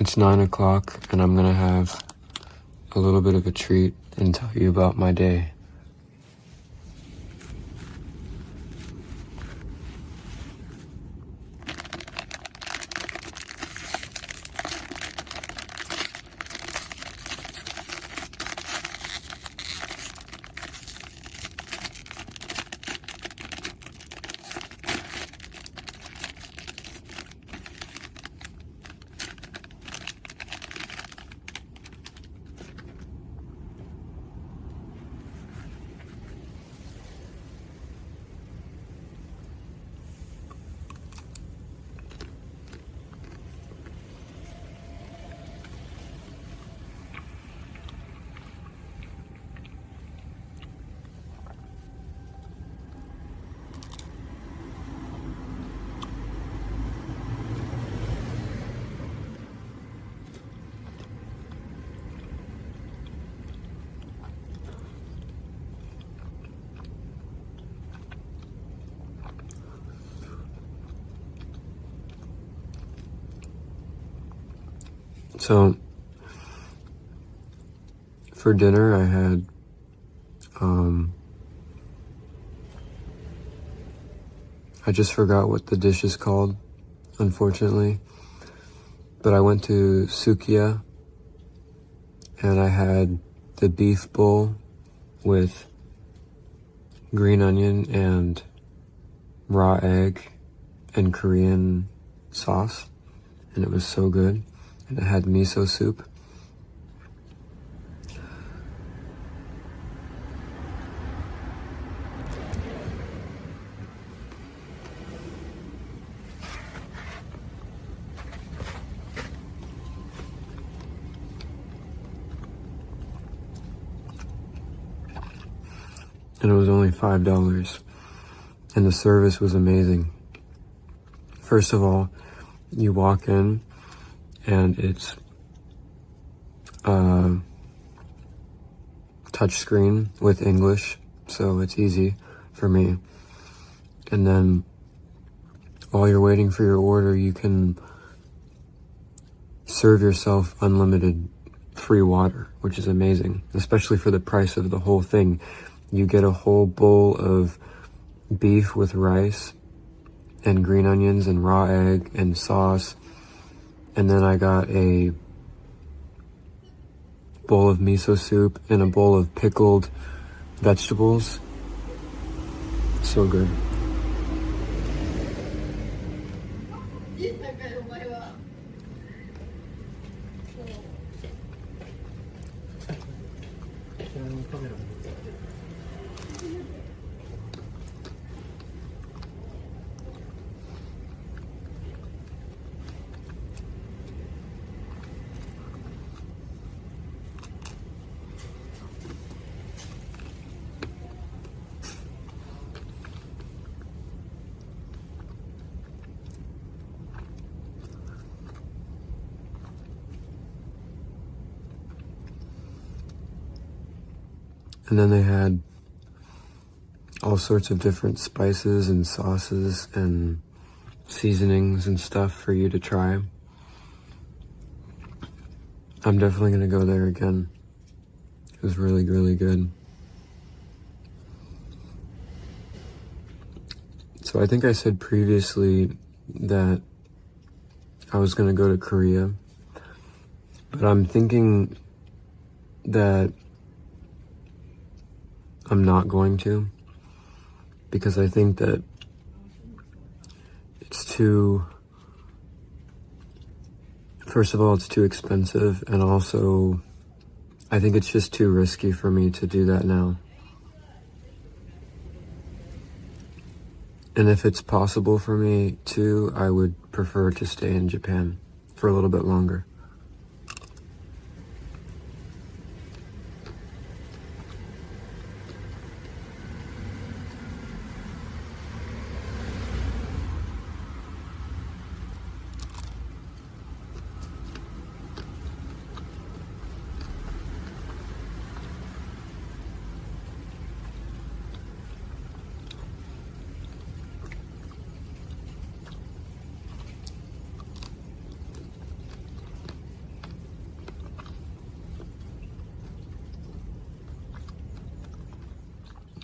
It's 9 o'clock and I'm gonna have a little bit of a treat and tell you about my day. So, for dinner I had, I just forgot what the dish is called, unfortunately, but I went to sukiya and I had the beef bowl with green onion and raw egg and Korean sauce, and it was so good. And it had miso soup. And it was only $5. And the service was amazing. First of all, you walk in and it's touch screen with English, so it's easy for me. And then while you're waiting for your order, you can serve yourself unlimited free water, which is amazing, especially for the price of the whole thing. You get a whole bowl of beef with rice and green onions and raw egg and sauce. And then I got a bowl of miso soup and a bowl of pickled vegetables. So good. And then they had all sorts of different spices and sauces and seasonings and stuff for you to try. I'm definitely going to go there again. It was really, really good. So I think I said previously that I was going to go to Korea, but I'm thinking that I'm not going to, because I think that it's too, first of all, it's too expensive, and also I think it's just too risky for me to do that now. And if it's possible for me to, I would prefer to stay in Japan for a little bit longer.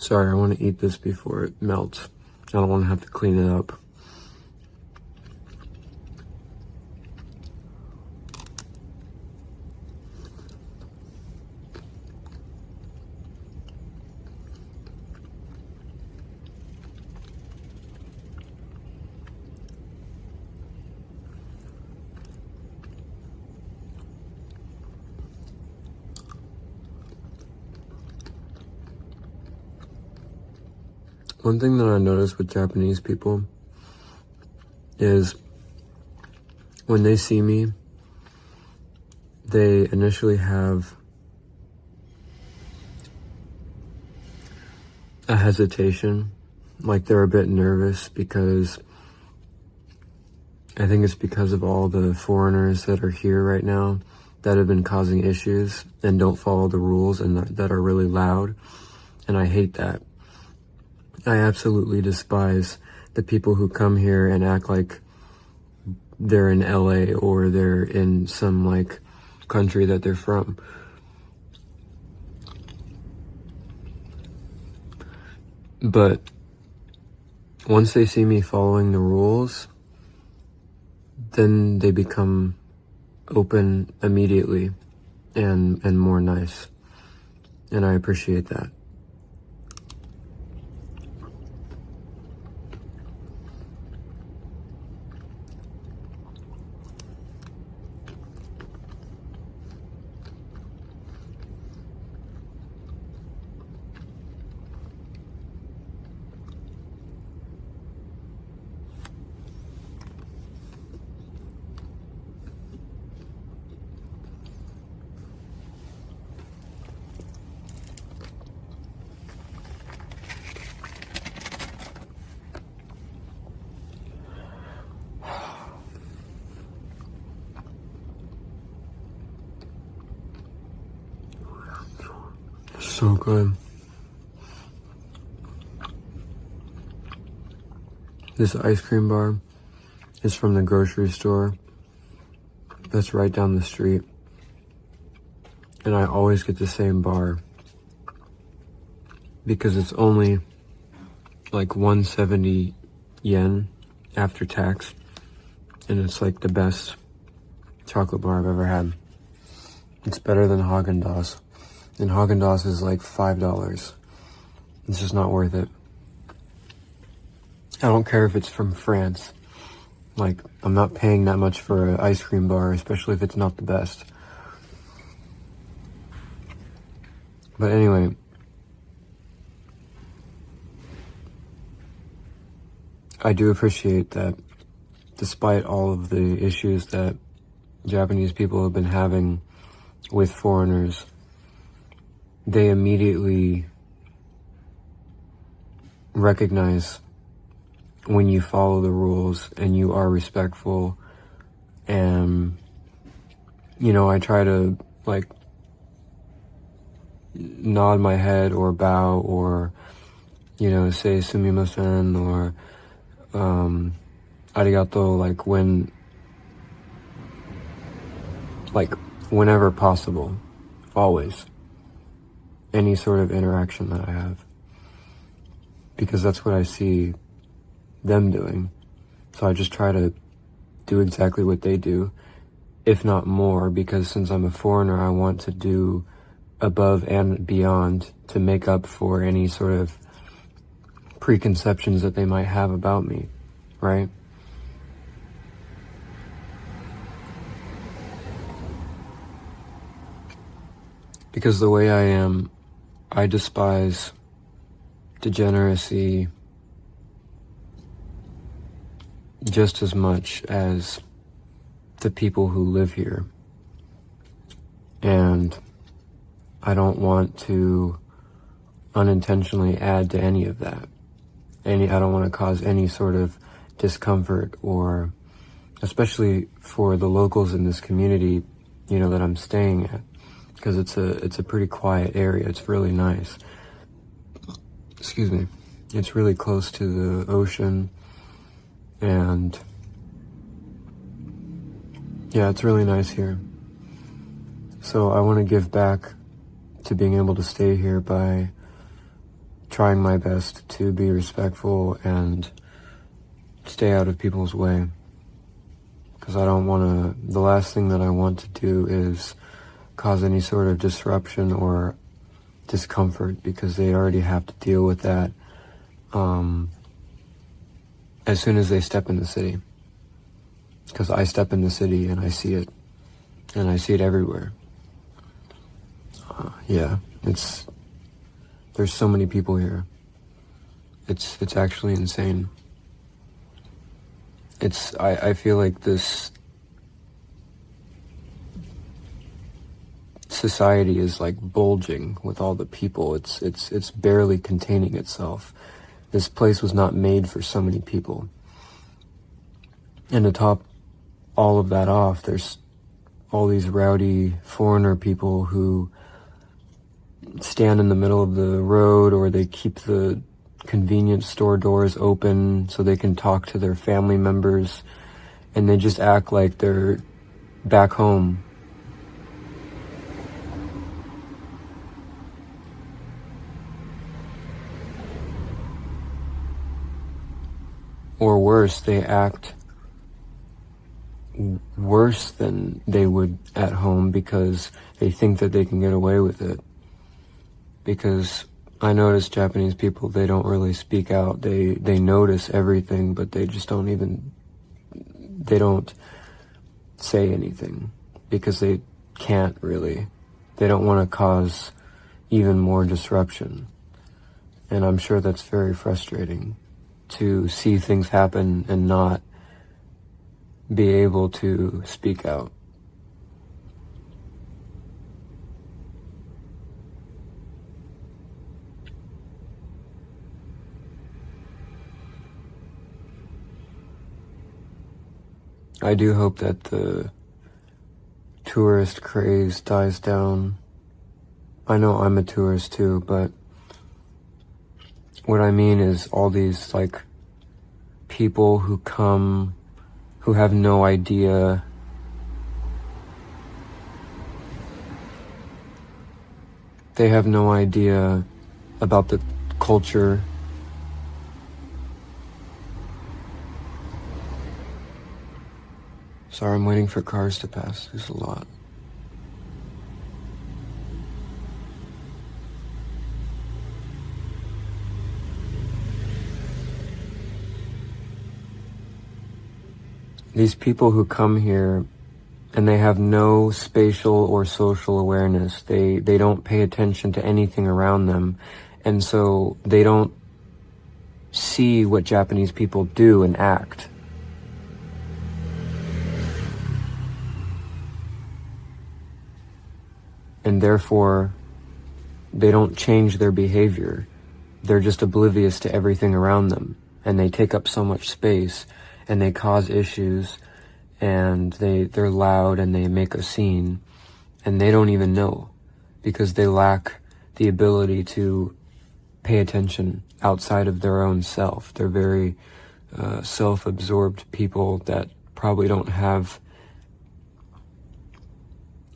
Sorry, I want to eat this before it melts. I don't want to have to clean it up. One thing that I notice with Japanese people is when they see me, they initially have a hesitation, like they're a bit nervous because I think it's because of all the foreigners that are here right now that have been causing issues and don't follow the rules and that are really loud. And I hate that. I absolutely despise the people who come here and act like they're in LA or they're in some like country that they're from. But once they see me following the rules, then they become open immediately and more nice. And I appreciate that. So good. This ice cream bar is from the grocery store that's right down the street. And I always get the same bar because it's only like 170 yen after tax. And it's like the best chocolate bar I've ever had. It's better than Haagen-Dazs. And Haagen-Dazs is like $5. It's just not worth it. I don't care if it's from France. Like, I'm not paying that much for an ice cream bar, especially if it's not the best. But anyway, I do appreciate that despite all of the issues that Japanese people have been having with foreigners, they immediately recognize when you follow the rules and you are respectful. And, you know, I try to, like, nod my head or bow or, you know, say sumimasen or arigato, whenever possible, always. Any sort of interaction that I have. Because that's what I see them doing. So I just try to do exactly what they do, if not more, because since I'm a foreigner, I want to do above and beyond to make up for any sort of preconceptions that they might have about me, right? Because the way I am, I despise degeneracy just as much as the people who live here. And I don't want to unintentionally add to any of that. I don't want to cause any sort of discomfort, or especially for the locals in this community, you know, that I'm staying at. Because it's a pretty quiet area. It's really nice. Excuse me. It's really close to the ocean. And yeah, it's really nice here. So I want to give back to being able to stay here by trying my best to be respectful and stay out of people's way. Because I don't want to, the last thing that I want to do is cause any sort of disruption or discomfort, because they already have to deal with that as soon as they step in the city. Because I step in the city and I see it, and I see it everywhere. There's so many people here. It's actually insane. I feel like this society is like bulging with all the people. It's barely containing itself. This place was not made for so many people. And to top all of that off, there's all these rowdy foreigner people who stand in the middle of the road, or they keep the convenience store doors open so they can talk to their family members, and they just act like they're back home. Or worse, they act worse than they would at home because they think that they can get away with it. Because I notice Japanese people, they don't really speak out. They notice everything, but they just they don't say anything because they can't really. They don't want to cause even more disruption. And I'm sure that's very frustrating to see things happen and not be able to speak out. I do hope that the tourist craze dies down. I know I'm a tourist too, but what I mean is all these like people who come who have no idea they have no idea about the culture. Sorry, I'm waiting for cars to pass. There's a lot. These people who come here and they have no spatial or social awareness. They don't pay attention to anything around them. And so they don't see what Japanese people do and act. And therefore, they don't change their behavior. They're just oblivious to everything around them. And they take up so much space, and they cause issues, and they're loud, and they make a scene, and they don't even know, because they lack the ability to pay attention outside of their own self. They're very self-absorbed people that probably don't have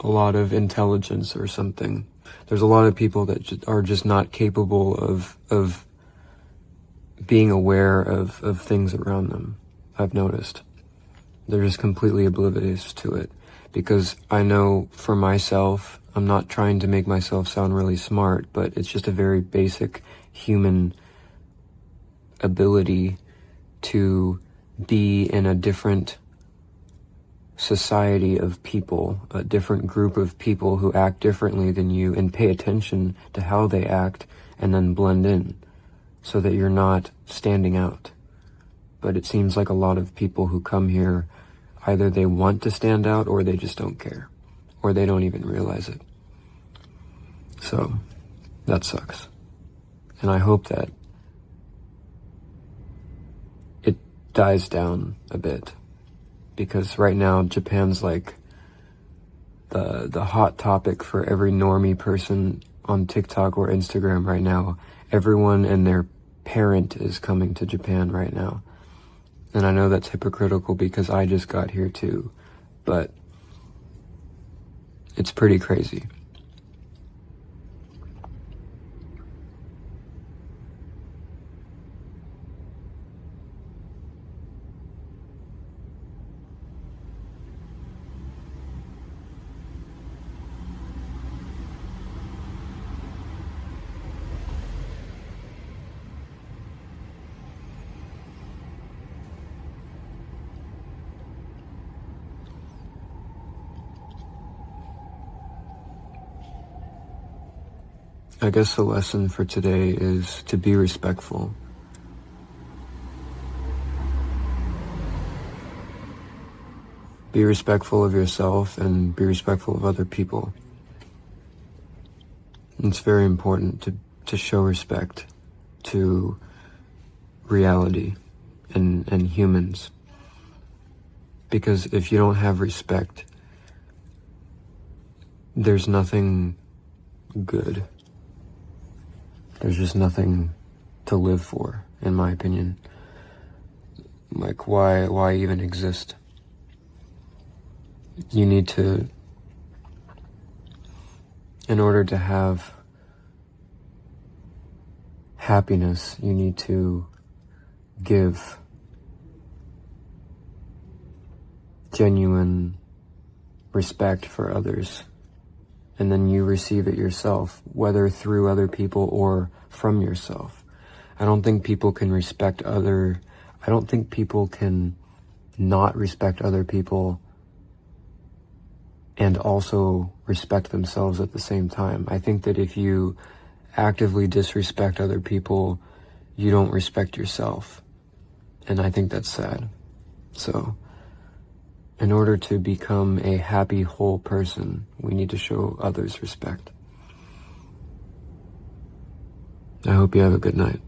a lot of intelligence or something. There's a lot of people that are just not capable of being aware of things around them. I've noticed. They're just completely oblivious to it. Because I know for myself, I'm not trying to make myself sound really smart, but it's just a very basic human ability to be in a different society of people, a different group of people who act differently than you, and pay attention to how they act and then blend in so that you're not standing out. But it seems like a lot of people who come here, either they want to stand out or they just don't care, or they don't even realize it. So that sucks. And I hope that it dies down a bit. Because right now, Japan's like the hot topic for every normie person on TikTok or Instagram right now. Everyone and their parent is coming to Japan right now. And I know that's hypocritical because I just got here too. But it's pretty crazy. I guess the lesson for today is to be respectful. Be respectful of yourself and be respectful of other people. It's very important to show respect to reality and humans. Because if you don't have respect, there's nothing good. There's just nothing to live for, in my opinion. Like, why even exist? You need to, in order to have happiness, you need to give genuine respect for others. And then you receive it yourself, whether through other people or from yourself. I don't think people can not respect other people and also respect themselves at the same time. I think that if you actively disrespect other people, you don't respect yourself. And I think that's sad. So, in order to become a happy, whole person, we need to show others respect. I hope you have a good night.